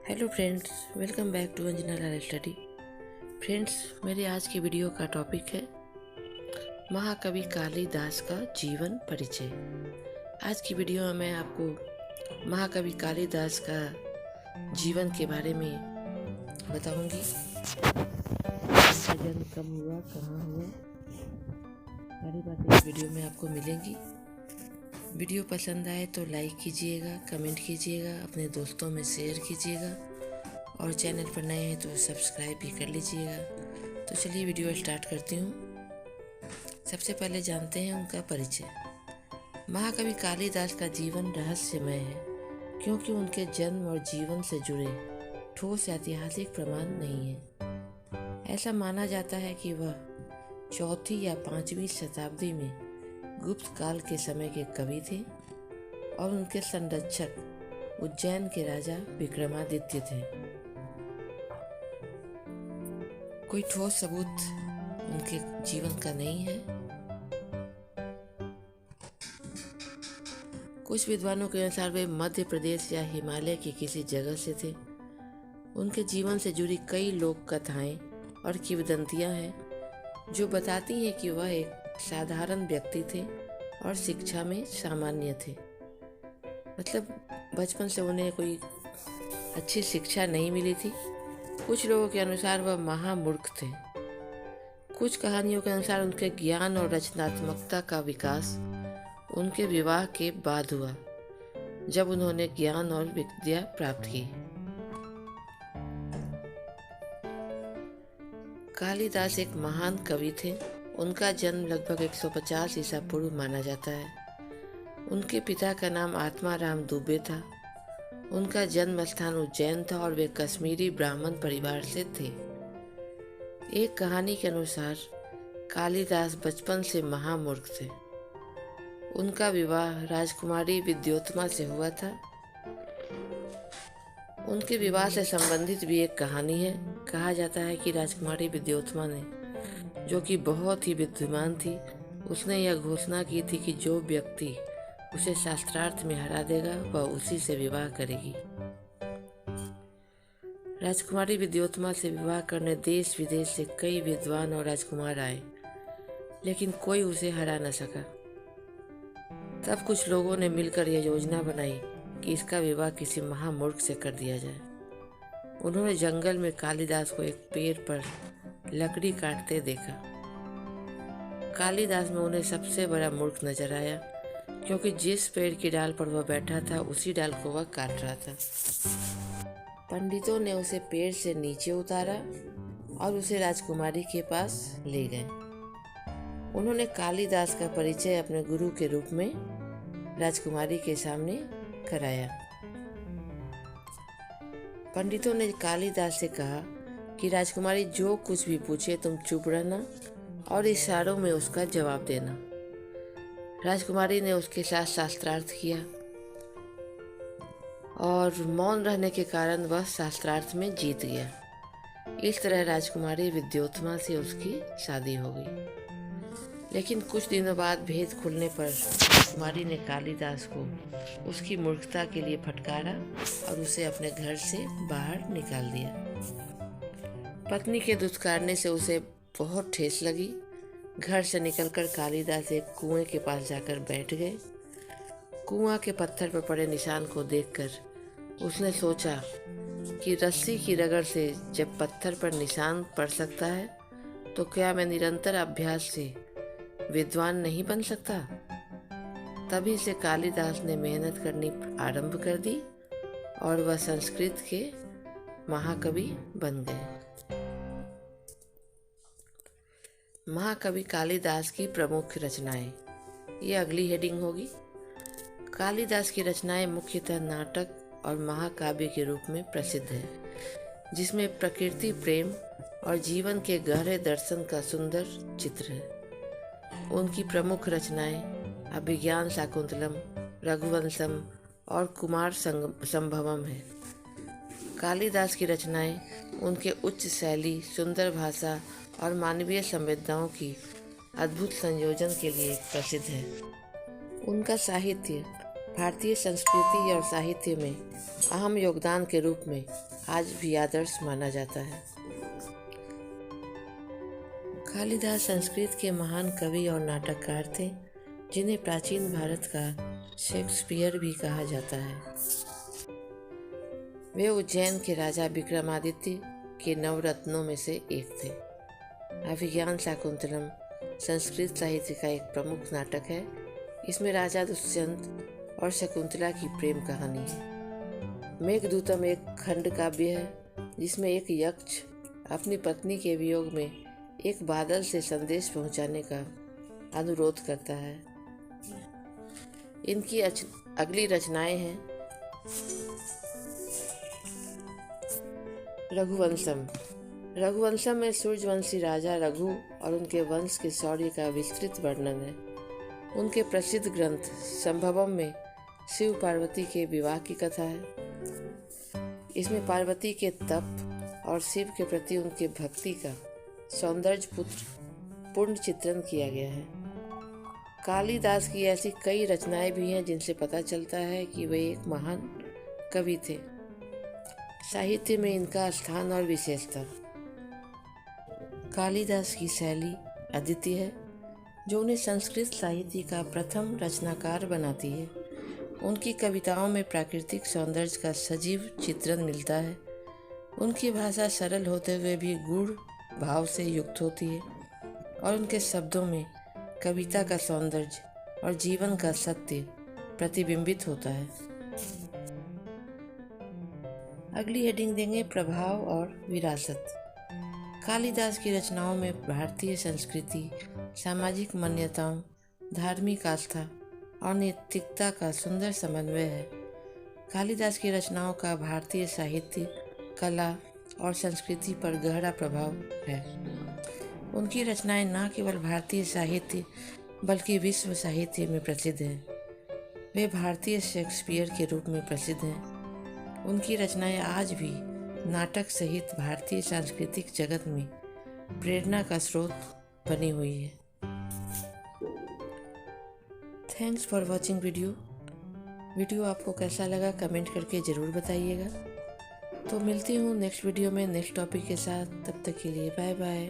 Hello friends, welcome back to Anjana Lal study. Friends, मेरे आज की वीडियो का टॉपिक है महाकवि कालिदास का जीवन परिचय। आज की वीडियो में मैं आपको महाकवि कालिदास का जीवन के बारे में बताऊंगी। उनका जन्म कब हुआ, कहाँ हुआ, सारी बातें इस वीडियो में आपको मिलेंगी। वीडियो पसंद आए तो लाइक कीजिएगा, कमेंट कीजिएगा, अपने दोस्तों में शेयर कीजिएगा और चैनल पर नए हैं तो सब्सक्राइब भी कर लीजिएगा। तो चलिए वीडियो स्टार्ट करती हूँ। सबसे पहले जानते हैं उनका परिचय। महाकवि कालिदास का जीवन रहस्यमय है क्योंकि उनके जन्म और जीवन से जुड़े ठोस ऐतिहासिक प्रमाण नहीं है। ऐसा माना जाता है कि वह 4वीं या 5वीं शताब्दी में गुप्त काल के समय के कवि थे और उनके संरक्षक उज्जैन के राजा विक्रमादित्य थे। कोई ठोस सबूत उनके जीवन का नहीं है। कुछ विद्वानों के अनुसार वे मध्य प्रदेश या हिमालय की किसी जगह से थे। उनके जीवन से जुड़ी कई लोक कथाएं और किंवदंतियां हैं जो बताती हैं कि वह एक साधारण व्यक्ति थे और शिक्षा में सामान्य थे। मतलब बचपन से उन्हें कोई अच्छी शिक्षा नहीं मिली थी। कुछ लोगों के अनुसार वह महामूर्ख थे। कुछ कहानियों के अनुसार उनके ज्ञान और रचनात्मकता का विकास उनके विवाह के बाद हुआ, जब उन्होंने ज्ञान और विद्या प्राप्त की। कालिदास एक महान कवि थे। उनका जन्म लगभग 150 ईसा पूर्व माना जाता है। उनके पिता का नाम आत्माराम दुबे था। उनका जन्म स्थान उज्जैन था और वे कश्मीरी ब्राह्मण परिवार से थे। एक कहानी के अनुसार कालिदास बचपन से महामूर्ख थे। उनका विवाह राजकुमारी विद्योत्मा से हुआ था। उनके विवाह से संबंधित भी एक कहानी है। कहा जाता है कि राजकुमारी विद्योत्मा ने, जो कि बहुत ही बुद्धिमान थी, उसने यह घोषणा की थी कि जो व्यक्ति उसे शास्त्रार्थ में हरा देगा वह उसी से विवाह करेगी। राजकुमारी विद्योत्मा से विवाह करने देश विदेश से कई विद्वान और राजकुमार आए, लेकिन कोई उसे हरा न सका। तब कुछ लोगों ने मिलकर यह योजना बनाई कि इसका विवाह किसी महामूर्ख से कर दिया जाए। उन्होंने जंगल में कालिदास को एक पेड़ पर लकड़ी काटते देखा। कालिदास में उन्हें सबसे बड़ा मूर्ख नजर आया क्योंकि जिस पेड़ की डाल पर वह बैठा था उसी डाल को वह काट रहा था। पंडितों ने उसे पेड़ से नीचे उतारा और उसे राजकुमारी के पास ले गए। उन्होंने कालिदास का परिचय अपने गुरु के रूप में राजकुमारी के सामने कराया। पंडितों ने कालिदास से कहा कि राजकुमारी जो कुछ भी पूछे तुम चुप रहना और इशारों में उसका जवाब देना। राजकुमारी ने उसके साथ शास्त्रार्थ किया और मौन रहने के कारण वह शास्त्रार्थ में जीत गया। इस तरह राजकुमारी विद्योत्मा से उसकी शादी हो गई। लेकिन कुछ दिनों बाद भेद खुलने पर राजकुमारी ने कालिदास को उसकी मूर्खता के लिए फटकारा और उसे अपने घर से बाहर निकाल दिया। पत्नी के दुत्कारने से उसे बहुत ठेस लगी। घर से निकलकर कालिदास एक कुएं के पास जाकर बैठ गए। कुआं के पत्थर पर पड़े निशान को देखकर उसने सोचा कि रस्सी की रगड़ से जब पत्थर पर निशान पड़ सकता है तो क्या मैं निरंतर अभ्यास से विद्वान नहीं बन सकता। तभी से कालिदास ने मेहनत करनी आरंभ कर दी और वह संस्कृत के महाकवि बन गए। महाकवि कालिदास की प्रमुख रचनाएं, ये अगली हेडिंग होगी। कालिदास की रचनाएं मुख्यतः नाटक और महाकाव्य के रूप में प्रसिद्ध है, जिसमें प्रकृति प्रेम और जीवन के गहरे दर्शन का सुंदर चित्र है। उनकी प्रमुख रचनाएं अभिज्ञान शाकुंतलम, रघुवंशम और कुमार संभवम है। कालिदास की रचनाएं उनके उच्च शैली, सुंदर भाषा और मानवीय संवेदनाओं की अद्भुत संयोजन के लिए प्रसिद्ध है। उनका साहित्य भारतीय संस्कृति और साहित्य में अहम योगदान के रूप में आज भी आदर्श माना जाता है। कालिदास संस्कृत के महान कवि और नाटककार थे, जिन्हें प्राचीन भारत का शेक्सपियर भी कहा जाता है। वे उज्जैन के राजा विक्रमादित्य के नवरत्नों में से एक थे। अभिज्ञान शाकुंतलम संस्कृत साहित्य का एक प्रमुख नाटक है। इसमें राजा दुष्यंत और शकुंतला की प्रेम कहानी है। मेघदूतम एक खंड काव्य है, जिसमें एक यक्ष अपनी पत्नी के वियोग में एक बादल से संदेश पहुंचाने का अनुरोध करता है। इनकी अगली रचनाएं हैं रघुवंशम। रघुवंशम में सूर्यवंशी राजा रघु और उनके वंश के शौर्य का विस्तृत वर्णन है। उनके प्रसिद्ध ग्रंथ संभवम में शिव पार्वती के विवाह की कथा है। इसमें पार्वती के तप और शिव के प्रति उनके भक्ति का सौंदर्य पूर्ण चित्रण किया गया है। कालिदास की ऐसी कई रचनाएं भी हैं जिनसे पता चलता है कि वे एक महान कवि थे। साहित्य में इनका स्थान और विशेषता। कालिदास की शैली अद्वितीय है, जो उन्हें संस्कृत साहित्य का प्रथम रचनाकार बनाती है। उनकी कविताओं में प्राकृतिक सौंदर्य का सजीव चित्रण मिलता है। उनकी भाषा सरल होते हुए भी गूढ़ भाव से युक्त होती है और उनके शब्दों में कविता का सौंदर्य और जीवन का सत्य प्रतिबिंबित होता है। अगली हेडिंग देंगे प्रभाव और विरासत। कालिदास की रचनाओं में भारतीय संस्कृति, सामाजिक मान्यताओं, धार्मिक आस्था और नैतिकता का सुंदर समन्वय है। कालिदास की रचनाओं का भारतीय साहित्य, कला और संस्कृति पर गहरा प्रभाव है। उनकी रचनाएं न केवल भारतीय साहित्य बल्कि विश्व साहित्य में प्रसिद्ध हैं। वे भारतीय शेक्सपियर के रूप में प्रसिद्ध हैं। उनकी रचनाएं आज भी नाटक सहित भारतीय सांस्कृतिक जगत में प्रेरणा का स्रोत बनी हुई है। थैंक्स फॉर वॉचिंग वीडियो आपको कैसा लगा कमेंट करके ज़रूर बताइएगा। तो मिलती हूँ नेक्स्ट वीडियो में नेक्स्ट टॉपिक के साथ। तब तक के लिए बाय बाय।